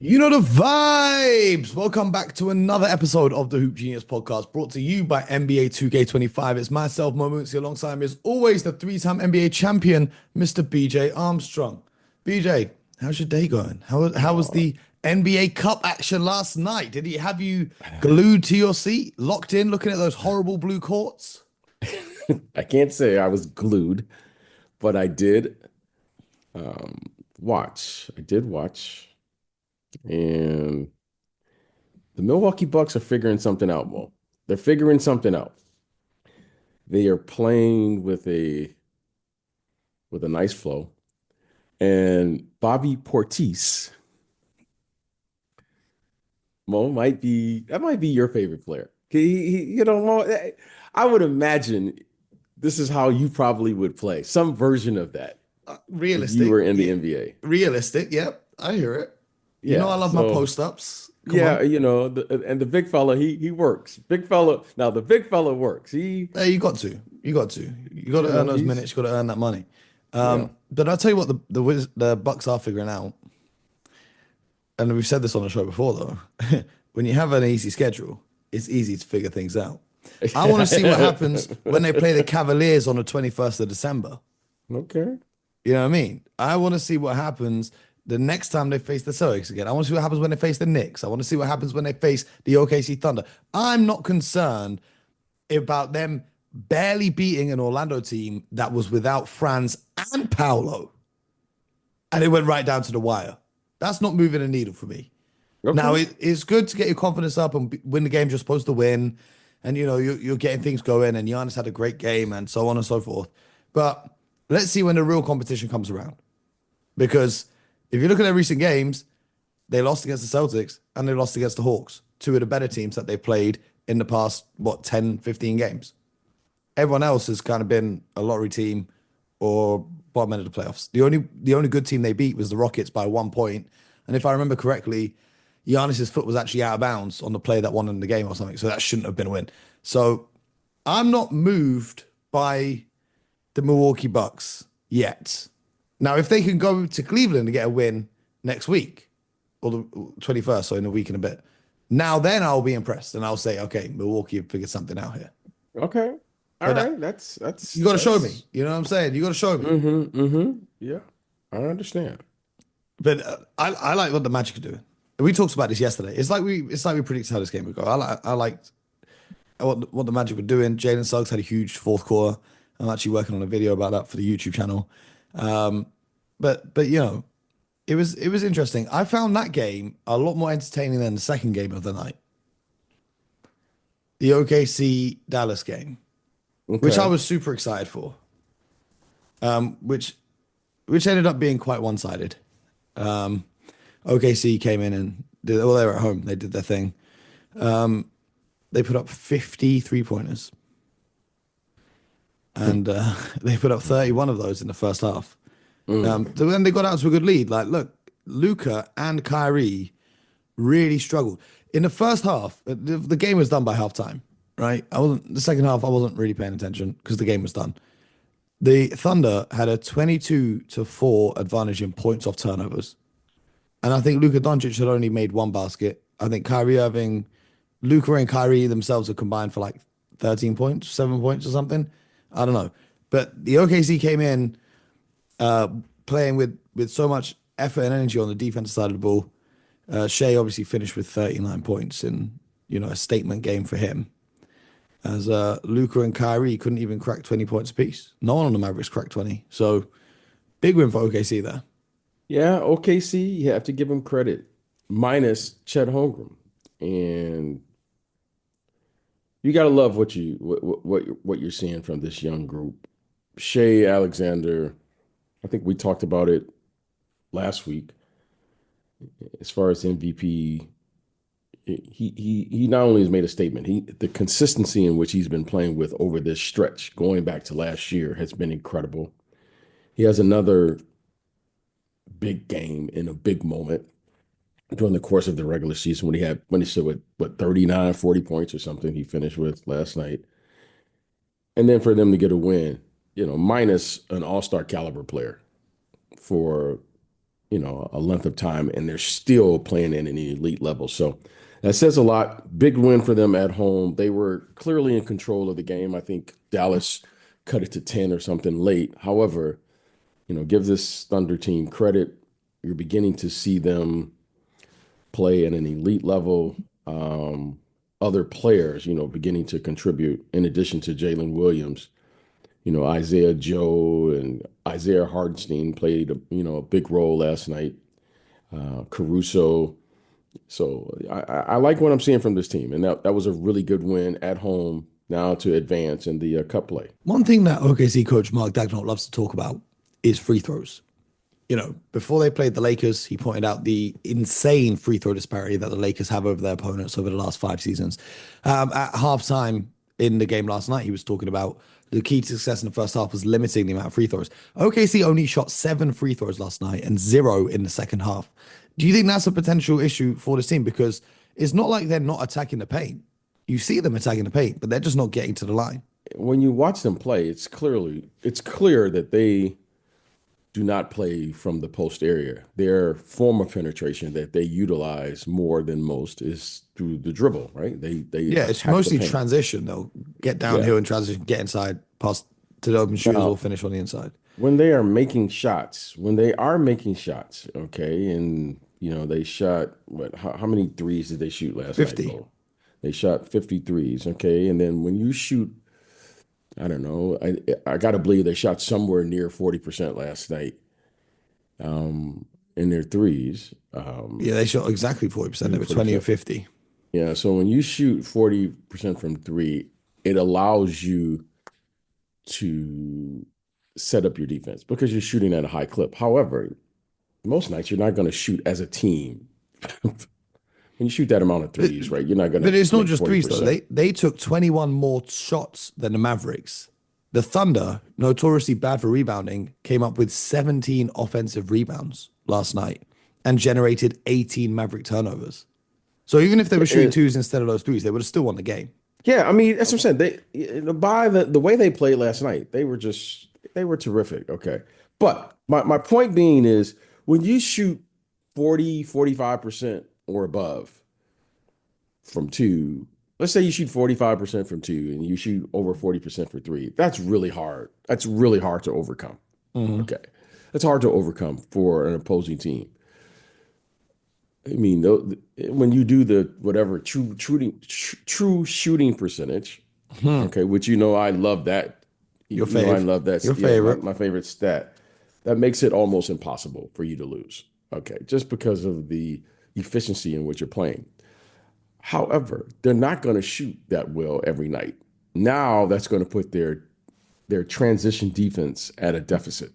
You know the vibes. Welcome back to another episode of the Hoop Genius podcast brought to you by NBA 2K25. It's myself, Mooncey, alongside me as always, the three-time NBA champion, Mr. BJ Armstrong. BJ, how's your day going? How was Uh, the NBA Cup action last night? Did he have you glued to your seat, locked in, looking at those horrible blue courts? I can't say I was glued, but I did watch. I did watch, and the Milwaukee Bucks are figuring something out, Mo. They're figuring something out. They are playing with a nice flow, and Bobby Portis, Mo, might be your favorite player. Mo, I would imagine this is how you probably would play, some version of that if you were Realistic, in the yeah. NBA. Realistic, yep. I hear it. You know I Yeah, love my so post-ups. Come yeah, on. and the big fella, he works. Big fella, now the big fella works. Hey, you got to. You got to. You got to earn those minutes. He's You got to earn that money. yeah. But I'll tell you what the Bucks are figuring out, and we've said this on the show before though. When you have an easy schedule, it's easy to figure things out. I want to see what happens when they play the Cavaliers on the 21st of December. Okay. You know what I mean? I want to see what happens the next time they face the Celtics again. I want to see what happens when they face the Knicks. I want to see what happens when they face the OKC Thunder. I'm not concerned about them barely beating an Orlando team that was without Franz and Paolo, and it went right down to the wire. That's not moving a needle for me. Now Okay. it's good to get your confidence up and win the games you're supposed to win, and you're getting things going. And Giannis had a great game, and so on and so forth. But let's see when the real competition comes around, because if you look at their recent games, they lost against the Celtics and they lost against the Hawks, two of the better teams that they've played in the past, what, 10, 15 games. Everyone else has kind of been a lottery team or bottom end of the playoffs. The only good team they beat was the Rockets by 1 point. And if I remember correctly, Giannis's foot was actually out of bounds on the play that won in the game or something. So that shouldn't have been a win. So I'm not moved by the Milwaukee Bucks yet. Now, if they can go to Cleveland and get a win next week or the 21st, so in a week and a bit, now then I'll be impressed and I'll say, okay, Milwaukee have figured something out here. Okay. All But right. That's you got to show me. that's You know what I'm saying? You got to show me. Yeah. I understand. But I like what the Magic are doing. We talked about this yesterday. It's like we predicted how this game would go. I liked what the Magic were doing. Jalen Suggs had a huge fourth quarter. I'm actually working on a video about that for the YouTube channel. Um, but it was interesting. I found that game a lot more entertaining than the second game of the night, the OKC Dallas game, which I Okay. was super excited for. Which ended up being quite one-sided. OKC came in and well, they were at home. They did their thing. They put up 53 pointers and they put up 31 of those in the first half. Mm. So then they got out to a good lead. Like, look, Luca and Kyrie really struggled in the first half. The game was done by halftime, right? I wasn't the second half. I wasn't really paying attention because the game was done. The Thunder had a 22-4 advantage in points off turnovers, and I think Luka Doncic had only made one basket. I think Kyrie Irving, Luka and Kyrie themselves are combined for like 13 points, 7 points or something. I don't know, but the OKC came in uh, playing with so much effort and energy on the defensive side of the ball. Shea obviously finished with 39 points in a statement game for him. As Luca and Kyrie couldn't even crack 20 points apiece. No one on the Mavericks cracked 20. So big win for OKC there. Yeah, OKC, you have to give him credit. Minus Chet Holmgren. And you gotta love what you're seeing from this young group. Shea Alexander, I think we talked about it last week. As far as MVP, he not only has made a statement, the consistency in which he's been playing with over this stretch, going back to last year, has been incredible. He has another big game in a big moment during the course of the regular season when he stood with what 39, 40 points or something he finished with last night. And then for them to get a win, minus an all-star caliber player for a length of time, and they're still playing at an elite level. So that says a lot. Big win for them at home. They were clearly in control of the game. I think Dallas cut it to 10 or something late. However, give this Thunder team credit. You're beginning to see them play at an elite level. Other players, beginning to contribute in addition to Jalen Williams. Isaiah Joe and Isaiah Hardenstein played a big role last night. Caruso. So I like what I'm seeing from this team, and that was a really good win at home now to advance in the cup play. One thing that OKC coach Mark Dagnall loves to talk about is free throws. Before they played the Lakers, he pointed out the insane free throw disparity that the Lakers have over their opponents over the last 5 seasons. At halftime in the game last night, he was talking about the key to success in the first half was limiting the amount of free throws. OKC only shot 7 free throws last night and 0 in the second half. Do you think that's a potential issue for this team? Because it's not like they're not attacking the paint. You see them attacking the paint, but they're just not getting to the line. When you watch them play, it's clear that they do not play from the post area. Their form of penetration that they utilize more than most is through the dribble, right? Yeah, it's mostly transition. They'll get downhill and transition, get inside, pass to the open shooters, or finish on the inside. When they are making shots, okay, and they shot how many threes did they shoot last 50. night? They shot 50 threes, okay, and then when you shoot, I don't know, I got to believe they shot somewhere near 40% last night, in their threes. Yeah, they shot exactly 40%. They were 20 or 50. Yeah, so when you shoot 40% from three, it allows you to set up your defense because you're shooting at a high clip. However, most nights you're not going to shoot as a team. When you shoot that amount of threes, right? You're not going to. But it's not just 40%. Threes though. They took 21 more shots than the Mavericks. The Thunder, notoriously bad for rebounding, came up with 17 offensive rebounds last night and generated 18 Maverick turnovers. So even if they were shooting twos instead of those threes, they would have still won the game. Yeah, I mean, that's what I'm saying. By the way they played last night, they were terrific. Okay. But my point being is when you shoot 45% or above from two, let's say you shoot 45% from two and you shoot over 40% for three, that's really hard. That's really hard to overcome. Okay. That's hard to overcome for an opposing team. I mean, when you do the whatever true shooting percentage, okay, which I love that. Your favorite. I love that. Your favorite. My favorite stat. That makes it almost impossible for you to lose. Okay, just because of the efficiency in which you're playing. However, they're not going to shoot that well every night. Now that's going to put their transition defense at a deficit.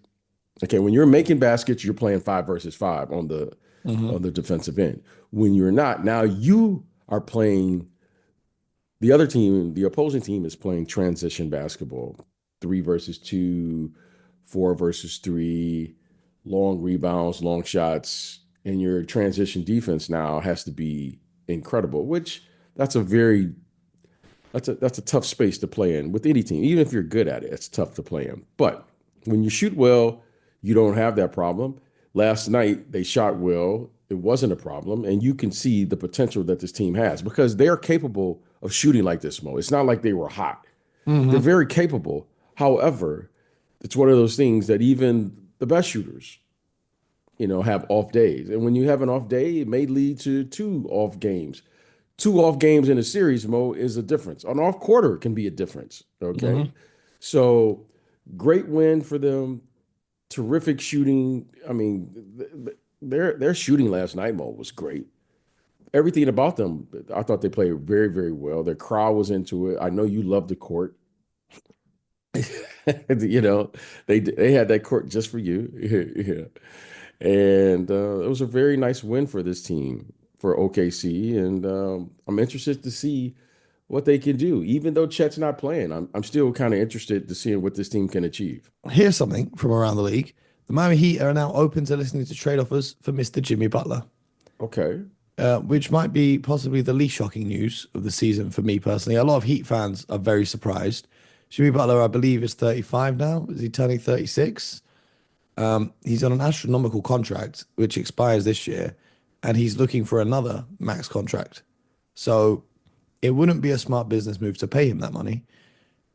Okay, when you're making baskets, you're playing 5 versus 5 on the defensive end. When you're not, now you are playing the other team, the opposing team is playing transition basketball, 3 versus 2, 4 versus 3, long rebounds, long shots, and your transition defense now has to be incredible, which that's a tough space to play in with any team. Even if you're good at it, it's tough to play in. But when you shoot well, you don't have that problem. Last night, they shot well. It wasn't a problem. And you can see the potential that this team has because they're capable of shooting like this, Mo. It's not like they were hot. They're very capable. However, it's one of those things that even the best shooters, have off days. And when you have an off day, it may lead to 2 off games. 2 off games in a series, Mo, is a difference. An off quarter can be a difference, okay? So great win for them. Terrific shooting. I mean, their shooting last night, Mo, was great. Everything about them, I thought they played very, very well. Their crowd was into it. I know you love the court. They had that court just for you. Yeah. And it was a very nice win for this team, for OKC. And I'm interested to see what they can do. Even though Chet's not playing, I'm still kind of interested to see what this team can achieve. Here's something from around the league. The Miami Heat are now open to listening to trade offers for Mr. Jimmy Butler. Okay. Which might be possibly the least shocking news of the season for me personally. A lot of Heat fans are very surprised. Jimmy Butler, I believe, is 35 now. Is he turning 36? He's on an astronomical contract, which expires this year, and he's looking for another max contract. So it wouldn't be a smart business move to pay him that money.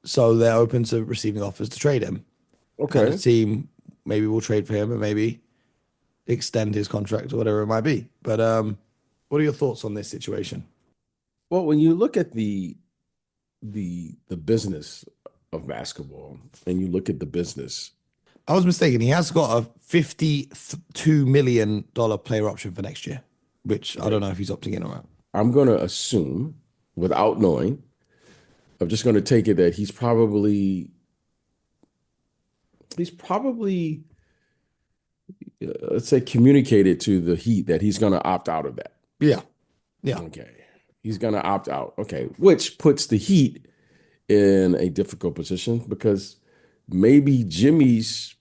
So they're open to receiving offers to trade him. And the Okay. team maybe will trade for him and maybe extend his contract or whatever it might be. But what are your thoughts on this situation? Well, when you look at the business of basketball and you look at the business, I was mistaken. He has got a $52 million player option for next year, which I don't right? know if he's opting in or out. I'm going to assume, without knowing, I'm just going to take it that he's probably let's say communicated to the Heat that he's going to opt out of that. Yeah. Yeah. Okay. He's going to opt out. Okay. Which puts the Heat in a difficult position because maybe Jimmy's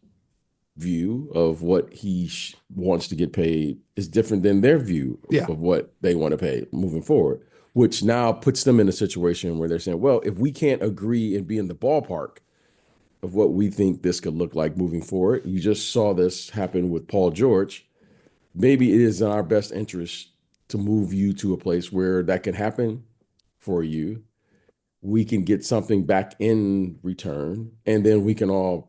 view of what he wants to get paid is different than their view Yeah. of what they want to pay moving forward, which now puts them in a situation where they're saying, well, if we can't agree and be in the ballpark of what we think this could look like moving forward, you just saw this happen with Paul George. Maybe it is in our best interest to move you to a place where that can happen for you. We can get something back in return, and then we can all,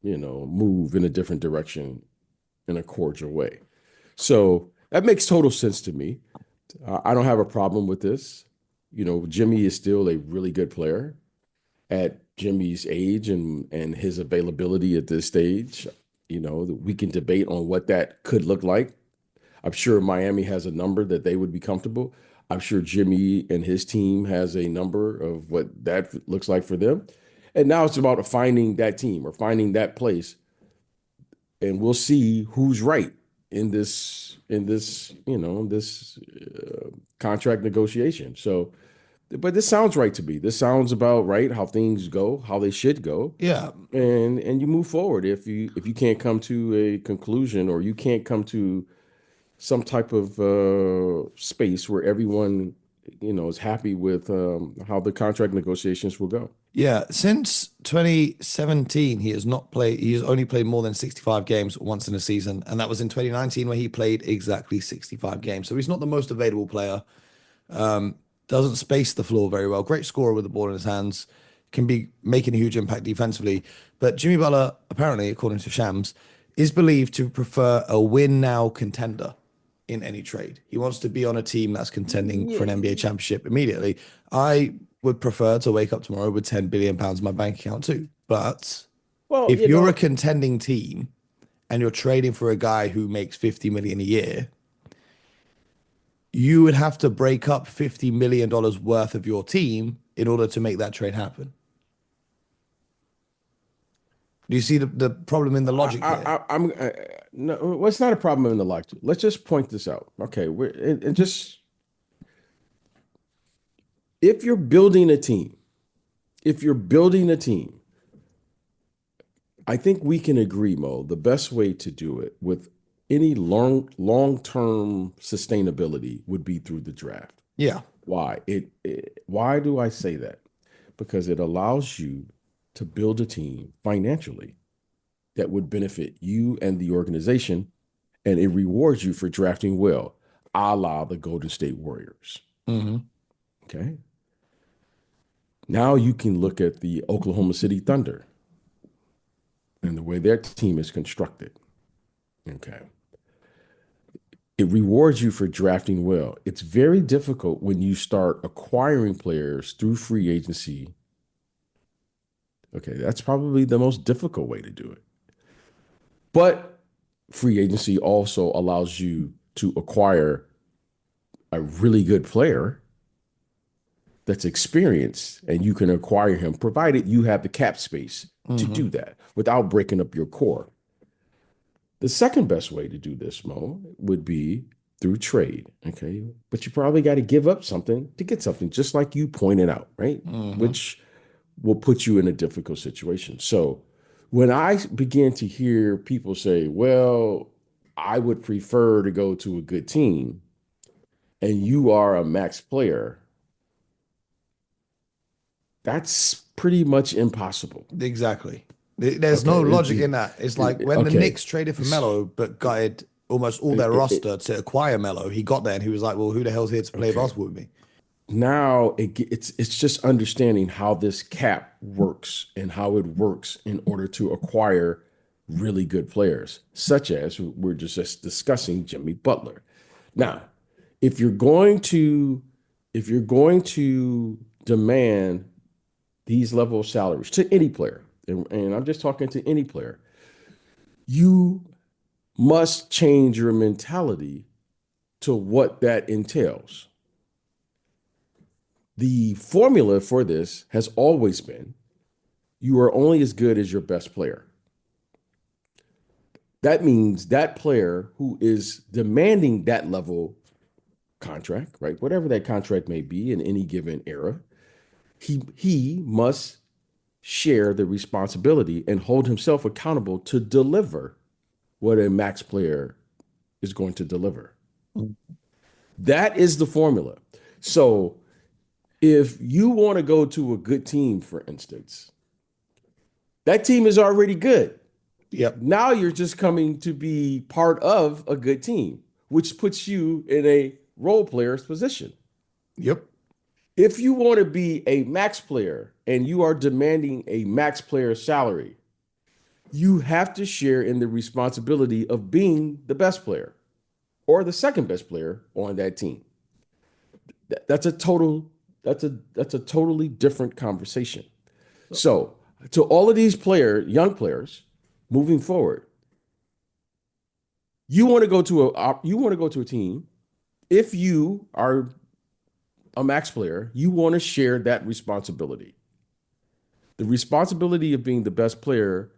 move in a different direction in a cordial way. So that makes total sense to me. I don't have a problem with this. Jimmy is still a really good player at Jimmy's age and his availability at this stage. We can debate on what that could look like. I'm sure Miami has a number that they would be comfortable. I'm sure Jimmy and his team has a number of what that looks like for them. And now it's about finding that team or finding that place, and we'll see who's right in this contract negotiation. So, but this sounds right to me. This sounds about right how things go, how they should go, Yeah. and you move forward. If you can't come to a conclusion or you can't come to some type of space where everyone is happy with how the contract negotiations will go. Yeah. Since 2017, he has not played, he has only played more than 65 games once in a season. And that was in 2019 where he played exactly 65 games. So he's not the most available player. Doesn't space the floor very well. Great scorer with the ball in his hands. Can be making a huge impact defensively. But Jimmy Butler, apparently, according to Shams, is believed to prefer a win now contender in any trade. He wants to be on a team that's contending for an NBA Yeah. championship immediately. I would prefer to wake up tomorrow with 10 billion pounds in my bank account too. But Well, if you're a contending team and you're trading for a guy who makes 50 million a year, you would have to break up $50 million worth of your team in order to make that trade happen. Do you see the problem in the logic here? I'm no, well, it's not a problem in the logic. Let's just point this out. Okay, and just if you're building a team, if you're building a team, I think we can agree, Mo, the best way to do it with any long-term sustainability would be through the draft. Yeah. Why? Why do I say that? Because it allows you to build a team financially that would benefit you and the organization, and it rewards you for drafting well, a la the Golden State Warriors. Hmm. Okay. Now you can look at the Oklahoma City Thunder and the way their team is constructed. Okay. It rewards you for drafting well. It's very difficult when you start acquiring players through free agency. Okay, that's probably the most difficult way to do it. But free agency also allows you to acquire a really good player that's experienced and you can acquire him, provided you have the cap space to Hmm. do that without breaking up your core. The second best way to do this, Mo, would be through trade. Okay. But you probably got to give up something to get something, just like you pointed out, right? Hmm. Which will put you in a difficult situation. So when I begin to hear people say, well, I would prefer to go to a good team, and you are a max player, that's pretty much impossible. Exactly. There's no Okay. logic in that. It's like when the Okay. Knicks traded for Melo, but gutted almost all their roster to acquire Melo. He got there and he was like, "Well, who the hell's here to play Okay. basketball with me?" Now it's just understanding how this cap works and how it works in order to acquire really good players, such as we're just discussing Jimmy Butler. Now, if you're going to if you're going to demand these level of salaries to any player, and I'm just talking to any player, you must change your mentality to what that entails. The formula for this has always been you are only as good as your best player. That means that player who is demanding that level contract, right? Whatever that contract may be in any given era, he must share the responsibility and hold himself accountable to deliver what a max player is going to deliver. That is the formula. So if you want to go to a good team, for instance, that team is already good. Yep. Now you're just coming to be part of a good team, which puts you in a role player's position. Yep. If you want to be a max player and you are demanding a max player salary, you have to share in the responsibility of being the best player or the second best player on that team. That's a total that's a totally different conversation. So, to all of these young players moving forward, you want to go to a team. If you are a max player, you want to share that responsibility. The responsibility of being the best player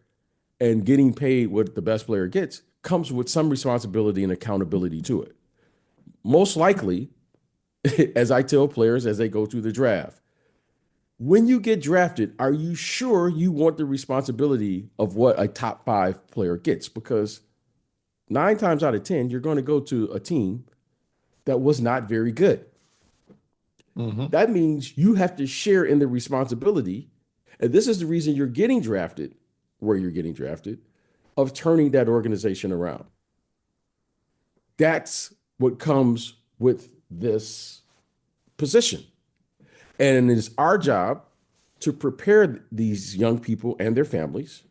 and getting paid what the best player gets comes with some responsibility and accountability to it. Most likely, as I tell players as they go through the draft, when you get drafted, are you sure you want the responsibility of what a top 5 player gets? Because 9 times out of 10, you're going to go to a team that was not very good. Mm-hmm. That means you have to share in the responsibility. And this is the reason you're getting drafted, where you're getting drafted, of turning that organization around. That's what comes with this position. And it is our job to prepare these young people and their families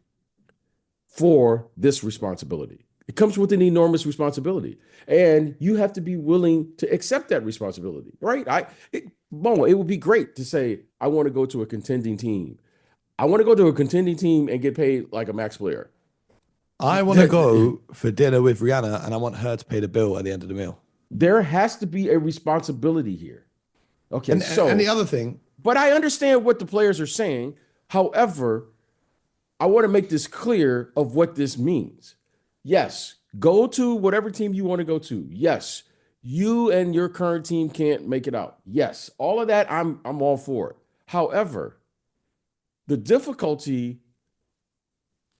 for this responsibility. It comes with an enormous responsibility, and you have to be willing to accept that responsibility, right? It would be great to say, I want to go to a contending team. I want to go to a contending team and get paid like a max player. I want to go for dinner with Rihanna, and I want her to pay the bill at the end of the meal. There has to be a responsibility here. Okay, And the so, other thing, but I understand what the players are saying. However, I want to make this clear of what this means. Yes, go to whatever team you want to go to. Yes, you and your current team can't make it out. Yes, all of that I'm all for it. However, the difficulty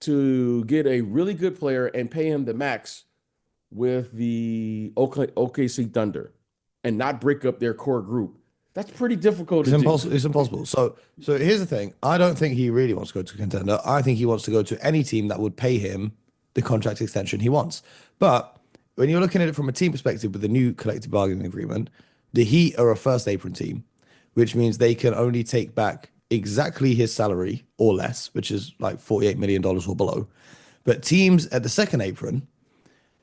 to get a really good player and pay him the max with the OKC Thunder and not break up their core group, that's pretty difficult it's to do. impossible. It's impossible. So here's the thing. I don't think he really wants to go to a contender. I think he wants to go to any team that would pay him the contract extension he wants. But when you're looking at it from a team perspective with the new collective bargaining agreement, the Heat are a first apron team, which means they can only take back exactly his salary or less, which is like $48 million or below. But teams at the second apron,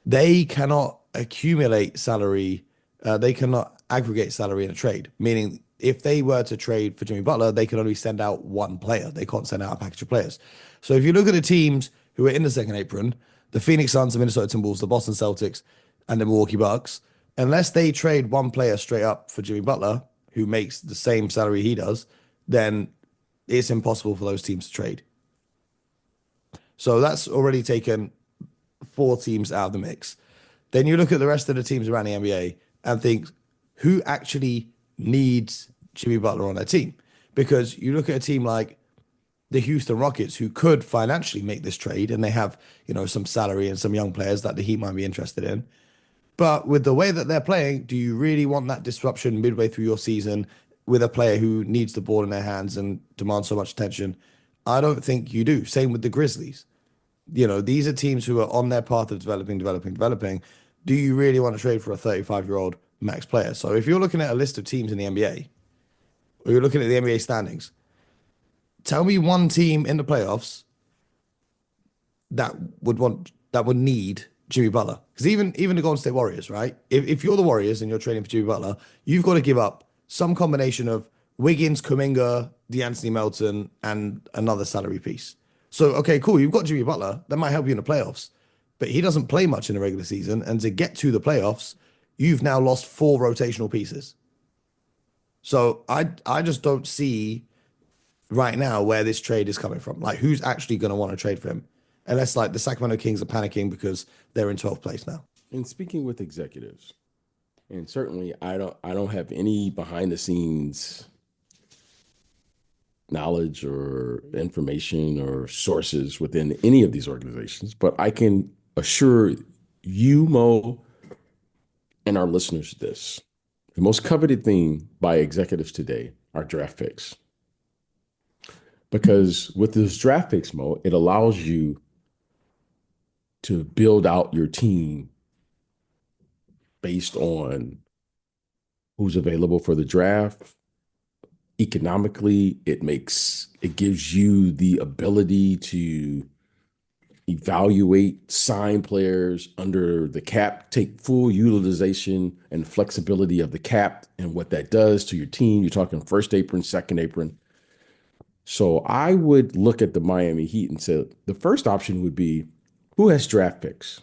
they cannot accumulate salary. They cannot aggregate salary in a trade. Meaning, if they were to trade for Jimmy Butler, they can only send out one player. They can't send out a package of players. So if you look at the teams who are in the second apron, the Phoenix Suns, the Minnesota Timberwolves, the Boston Celtics, and the Milwaukee Bucks, unless they trade one player straight up for Jimmy Butler, who makes the same salary he does, then it's impossible for those teams to trade. So that's already taken 4 teams out of the mix. Then you look at the rest of the teams around the NBA and think, who actually needs Jimmy Butler on their team? Because you look at a team like the Houston Rockets, who could financially make this trade, and they have, some salary and some young players that the Heat might be interested in. But with the way that they're playing, do you really want that disruption midway through your season with a player who needs the ball in their hands and demands so much attention? I don't think you do. Same with the Grizzlies. You know, these are teams who are on their path of developing. Do you really want to trade for a 35-year-old max player? So if you're looking at a list of teams in the NBA, or you're looking at the NBA standings, tell me one team in the playoffs that would need Jimmy Butler. Because even the Golden State Warriors, right? If you're the Warriors and you're trading for Jimmy Butler, you've got to give up some combination of Wiggins, Kuminga, DeAnthony Melton, and another salary piece. So okay, cool. You've got Jimmy Butler. That might help you in the playoffs, but he doesn't play much in the regular season. And to get to the playoffs, you've now lost four rotational pieces. So I just don't see right now where this trade is coming from. Like, who's actually going to want to trade for him? Unless, like, the Sacramento Kings are panicking because they're in 12th place now. And speaking with executives, and certainly I don't have any behind the scenes knowledge or information or sources within any of these organizations, but I can assure you, Mo, and our listeners this. The most coveted thing by executives today are draft picks. Because with those draft picks, Mo, it allows you to build out your team based on who's available for the draft. Economically, it gives you the ability to evaluate, sign players under the cap, take full utilization and flexibility of the cap and what that does to your team. You're talking first apron, second apron. So I would look at the Miami Heat and say the first option would be who has draft picks,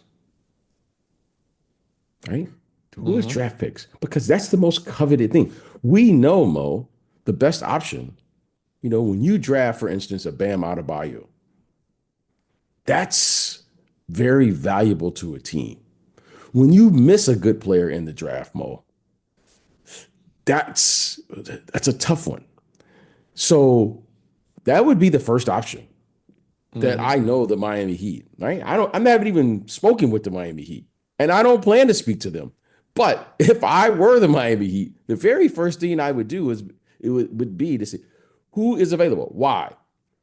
right? Who has draft picks? Because that's the most coveted thing. We know, Mo, the best option, when you draft, for instance, a Bam Adebayo, that's very valuable to a team. When you miss a good player in the draft, Mo, that's a tough one. So that would be the first option that I know the Miami Heat, right? I'm not even spoken with the Miami Heat, and I don't plan to speak to them. But if I were the Miami Heat, the very first thing I would do would be to say, who is available? Why?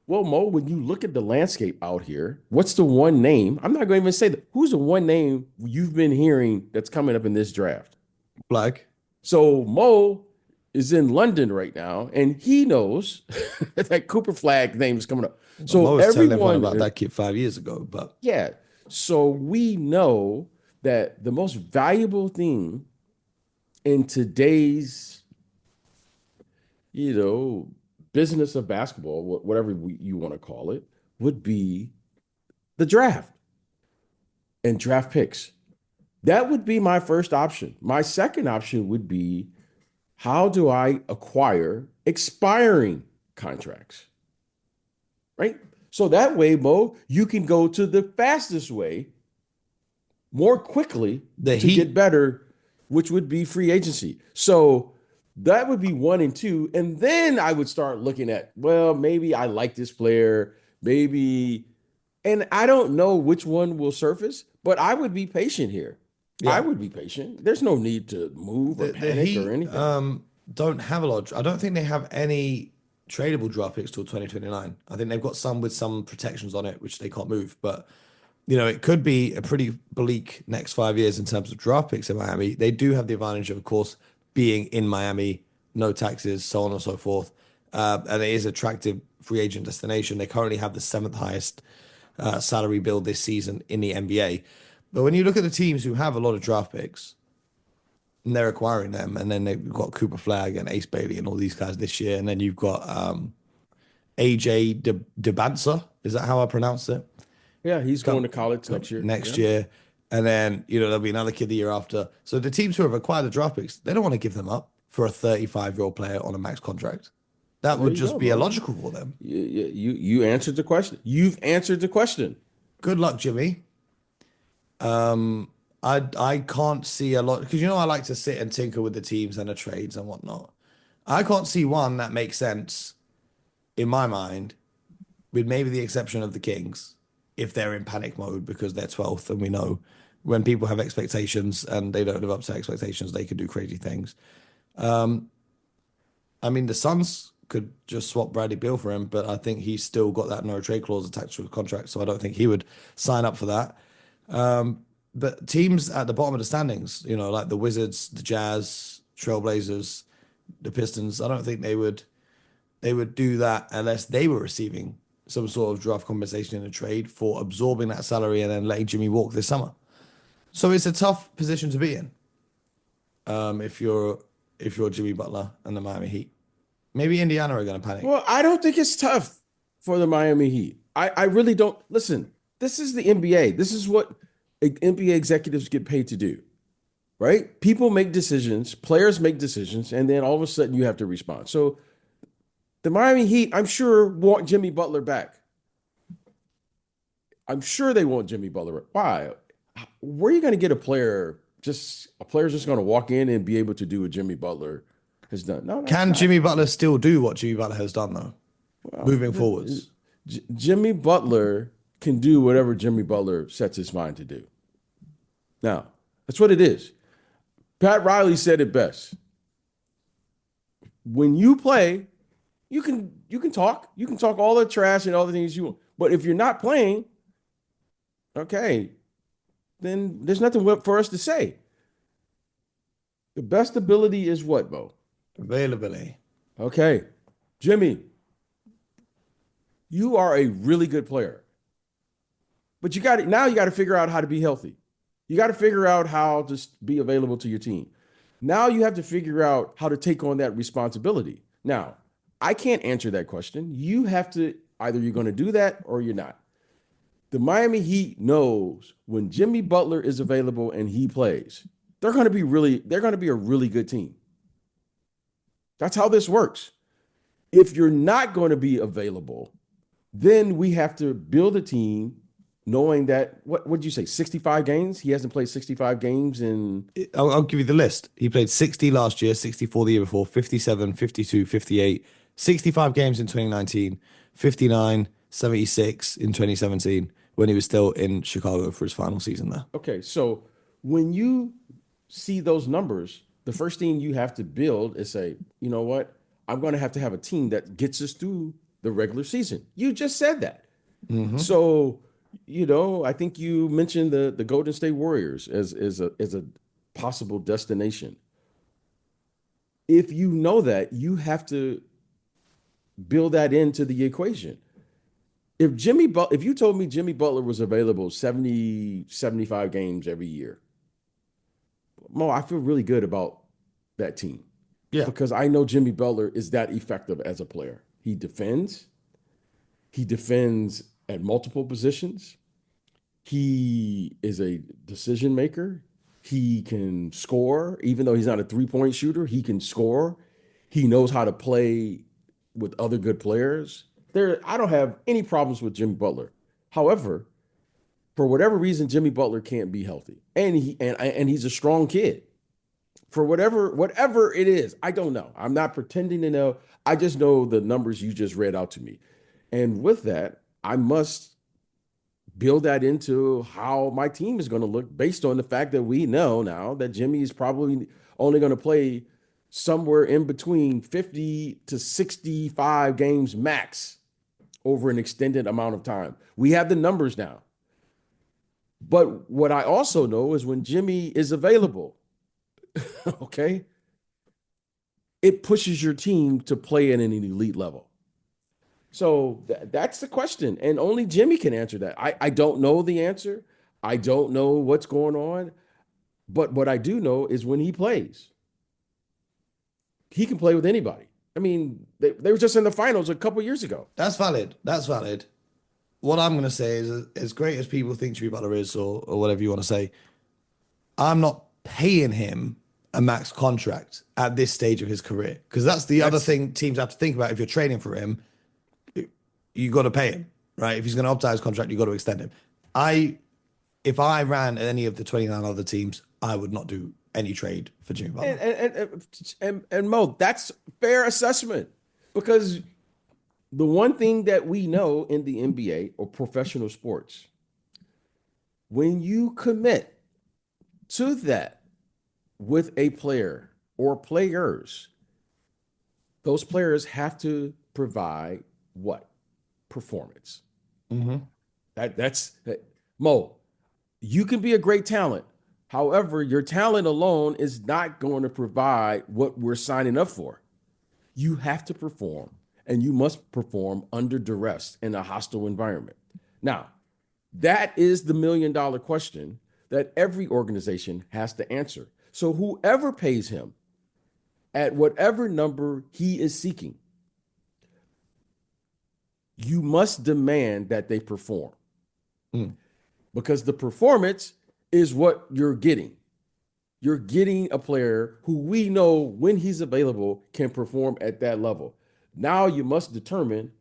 Well, Mo, when you look at the landscape out here, what's the one name? I'm not going to even say that. Who's the one name you've been hearing that's coming up in this draft? Flag. So Mo is in London right now, and he knows that Cooper Flag name is coming up. So I was telling everyone everyone about that kid 5 years ago, but yeah. So we know that the most valuable thing in today's, business of basketball, whatever you want to call it, would be the draft and draft picks. That would be my first option. My second option would be, how do I acquire expiring contracts? Right? So that way, Mo, you can go to the fastest way more quickly to get better, which would be free agency. So that would be 1 and 2. And then I would start looking at, well, maybe I like this player, maybe, and I don't know which one will surface, but I would be patient here. yeah. I would be patient. There's no need to move or The panic Heat or anything. don't have a lot. I don't think they have any tradable draft picks till 2029. I think they've got some with some protections on it, which they can't move. But it could be a pretty bleak next 5 years in terms of draft picks in Miami. They do have the advantage of course, being in Miami, no taxes, so on and so forth. And it is an attractive free agent destination. They currently have the seventh highest salary bill this season in the NBA. But when you look at the teams who have a lot of draft picks, and they're acquiring them, and then they've got Cooper Flag and Ace Bailey and all these guys this year, and then you've got AJ DeBanza. Is that how I pronounce it? Yeah, he's going to college next year. Next year. And then, there'll be another kid the year after. So the teams who have acquired the draft picks, they don't want to give them up for a 35-year-old player on a max contract. That would just be illogical for them. You answered the question. You've answered the question. Good luck, Jimmy. I can't see a lot because I like to sit and tinker with the teams and the trades and whatnot. I can't see one that makes sense in my mind, with maybe the exception of the Kings, if they're in panic mode because they're 12th, and we know when people have expectations and they don't live up to expectations, they can do crazy things. I mean, the Suns could just swap Bradley Beal for him, but I think he's still got that no trade clause attached to his contract, so I don't think he would sign up for that. But teams at the bottom of the standings, like the Wizards, the Jazz, Trailblazers, the Pistons, I don't think they would do that unless they were receiving some sort of draft compensation in a trade for absorbing that salary and then letting Jimmy walk this summer. So it's a tough position to be in. If you're Jimmy Butler and the Miami Heat. Maybe Indiana are going to panic. Well, I don't think it's tough for the Miami Heat. I really don't. Listen, this is the NBA. This is what NBA executives get paid to do, right? People make decisions, players make decisions, and then all of a sudden you have to respond. So the Miami Heat, I'm sure, want Jimmy Butler back. I'm sure they want Jimmy Butler. Why? Where are you going to get a player? A player's just going to walk in and be able to do what Jimmy Butler has done. No, that's Can not. Jimmy Butler still do what Jimmy Butler has done, though, moving forwards? Jimmy Butler can do whatever Jimmy Butler sets his mind to do. Now, that's what it is. Pat Riley said it best. When you play, you can talk. You can talk all the trash and all the things you want. But if you're not playing, okay, then there's nothing for us to say. The best ability is what, Bo? Availability. Okay. Jimmy, you are a really good player. But you got to figure out how to be healthy. You got to figure out how to be available to your team. Now you have to figure out how to take on that responsibility. Now, I can't answer that question. You have to, either you're going to do that or you're not. The Miami Heat knows when Jimmy Butler is available and he plays, they're going to be a really good team. That's how this works. If you're not going to be available, then we have to build a team knowing that, what would you say, 65 games? He hasn't played 65 games in... I'll give you the list. He played 60 last year, 64 the year before, 57, 52, 58, 65 games in 2019, 59, 76 in 2017 when he was still in Chicago for his final season there. Okay, so when you see those numbers, the first thing you have to build is say, you know what? I'm going to have a team that gets us through the regular season. You just said that. Mm-hmm. So, I think you mentioned the Golden State Warriors as a possible destination. If you know that, you have to build that into the equation. If you told me Jimmy Butler was available 70, 75 games every year, Mo, I feel really good about that team. Yeah. Because I know Jimmy Butler is that effective as a player. He defends at multiple positions. He is a decision maker. He can score, even though he's not a three-point shooter, he can score. He knows how to play with other good players. I don't have any problems with Jimmy Butler. However, for whatever reason, Jimmy Butler can't be healthy. And he's a strong kid. For whatever it is, I don't know. I'm not pretending to know. I just know the numbers you just read out to me. And with that, I must build that into how my team is going to look based on the fact that we know now that Jimmy is probably only going to play somewhere in between 50 to 65 games max over an extended amount of time. We have the numbers now. But what I also know is when Jimmy is available, okay, it pushes your team to play at an elite level. So that's the question. And only Jimmy can answer that. I don't know the answer. I don't know what's going on. But what I do know is when he plays, he can play with anybody. I mean, they were just in the finals a couple years ago. That's valid. That's valid. What I'm going to say is, as great as people think Jimmy Butler is, or whatever you want to say, I'm not paying him a max contract at this stage of his career, because that's the other thing teams have to think about. If you're trading for him, you got to pay him, right? If he's going to opt out his contract, you got to extend him. If I ran any of the 29 other teams, I would not do any trade for Jimmy Butler. And Mo, that's fair assessment, because the one thing that we know in the NBA or professional sports, when you commit to that with a player or players, those players have to provide what? Performance. Mm-hmm. That's Mo. You can be a great talent. However, your talent alone is not going to provide what we're signing up for. You have to perform, and you must perform under duress in a hostile environment. Now, that is the $1 million question that every organization has to answer. So whoever pays him at whatever number he is seeking, you must demand that they perform. Mm. Because the performance is what you're getting. You're getting a player who we know when he's available can perform at that level. Now you must determine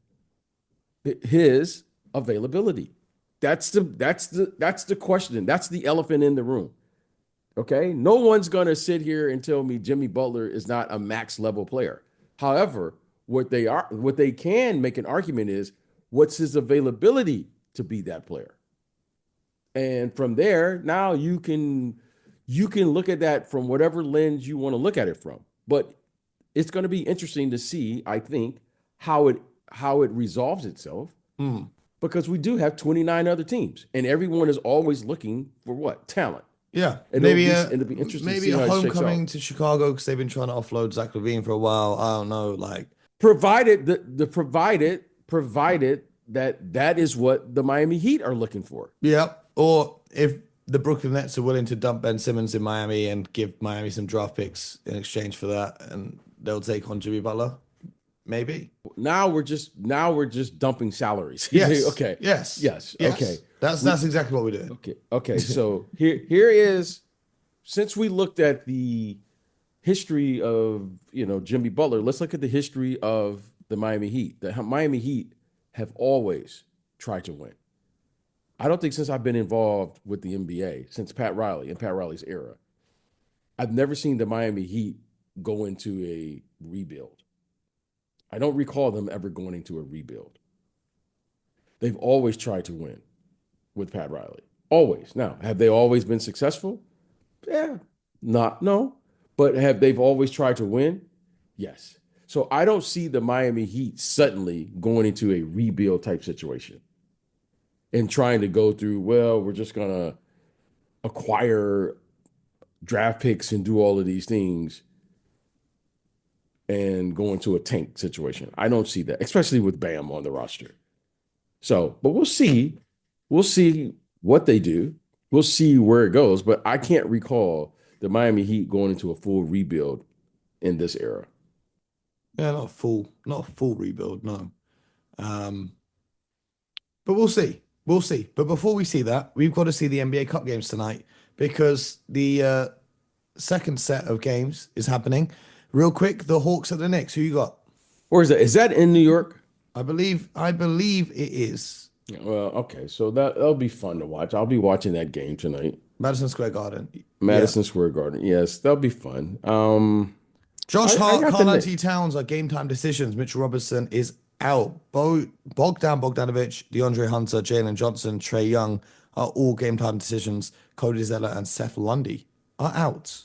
his availability. That's the question. That's the elephant in the room. Okay? No one's going to sit here and tell me Jimmy Butler is not a max level player. However, what they can make an argument is what's his availability to be that player. And from there, now you can look at that from whatever lens you want to look at it from. But it's going to be interesting to see, I think, how it resolves itself. Mm. Because we do have 29 other teams, and everyone is always looking for what? Talent. Yeah, And it'll be interesting to see a how it shakes homecoming out. to Chicago because they've been trying to offload Zach LaVine for a while. I don't know, like Provided provided that is what the Miami Heat are looking for. yeah. Or if the Brooklyn Nets are willing to dump Ben Simmons in Miami and give Miami some draft picks in exchange for that, and they'll take on Jimmy Butler, maybe. Now we're just dumping salaries. Yes. Okay. Yes. Yes. Yes. Okay. That's exactly what we do. Okay. Okay. So here is, since we looked at the history of Jimmy Butler, let's look at the history of the Miami Heat. The Miami Heat have always tried to win. I don't think since I've been involved with the NBA, since Pat Riley's era, I've never seen the Miami Heat go into a rebuild. I don't recall them ever going into a rebuild. They've always tried to win with Pat Riley. Always. Now, have they always been successful? Yeah. No. But they've always tried to win? Yes. So I don't see the Miami Heat suddenly going into a rebuild type situation and trying to go through, well, we're just going to acquire draft picks and do all of these things and go into a tank situation. I don't see that, especially with Bam on the roster. So, but we'll see. We'll see what they do. We'll see where it goes. But I can't recall the Miami Heat going into a full rebuild in this era. Yeah, not a full rebuild, no. But we'll see. We'll see. But before we see that, we've got to see the NBA Cup games tonight because the second set of games is happening. Real quick, the Hawks at the Knicks. Who you got? Or is that in New York? I believe it is. Well, okay, so that'll be fun to watch. I'll be watching that game tonight. Madison Square Garden. Madison Square Garden. Yes, that'll be fun. Josh I Hart, got the Karl Knicks. Anthony Towns are game time decisions. Mitchell Robinson is out. Bogdan Bogdanovic, DeAndre Hunter, Jalen Johnson, Trae Young are all game time decisions. Cody Zeller and Seth Lundy are out.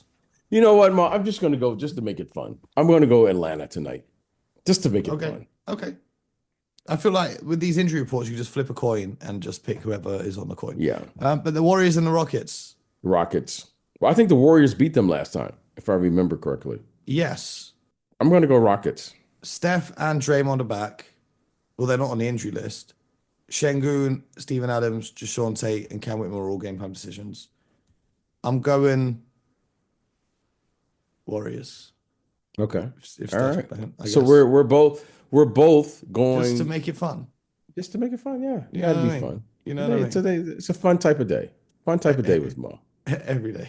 You know what, Ma? I'm just going to go just to make it fun. I'm going to go Atlanta tonight, just to make it Okay. fun. Okay. I feel like with these injury reports, you just flip a coin and just pick whoever is on the coin. Yeah. But the Warriors and the Rockets. Rockets. Well, I think the Warriors beat them last time, if I remember correctly. Yes. I'm going to go Rockets. Steph and Draymond are back. Well, they're not on the injury list. Şengün, Steven Adams, Jashawn Tate, and Cam Whitmore are all game time decisions. I'm going Warriors. Okay. If All Steph's right. playing, I So guess. we're both going Just to make it fun. fun. Yeah, You gotta know be what I mean? fun. You know what I mean? Today it's a fun type of day. Fun type of day with Mo. Every day.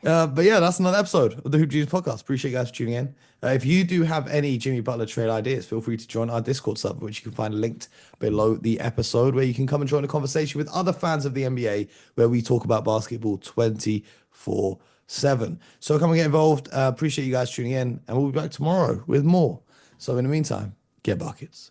But yeah, that's another episode of the Hoop Genius podcast. Appreciate you guys for tuning in. If you do have any Jimmy Butler trade ideas, feel free to join our Discord server, which you can find linked below the episode, where you can come and join a conversation with other fans of the NBA, where we talk about basketball 24/7. So come and get involved. Appreciate you guys tuning in, and we'll be back tomorrow with more. So in the meantime, get buckets.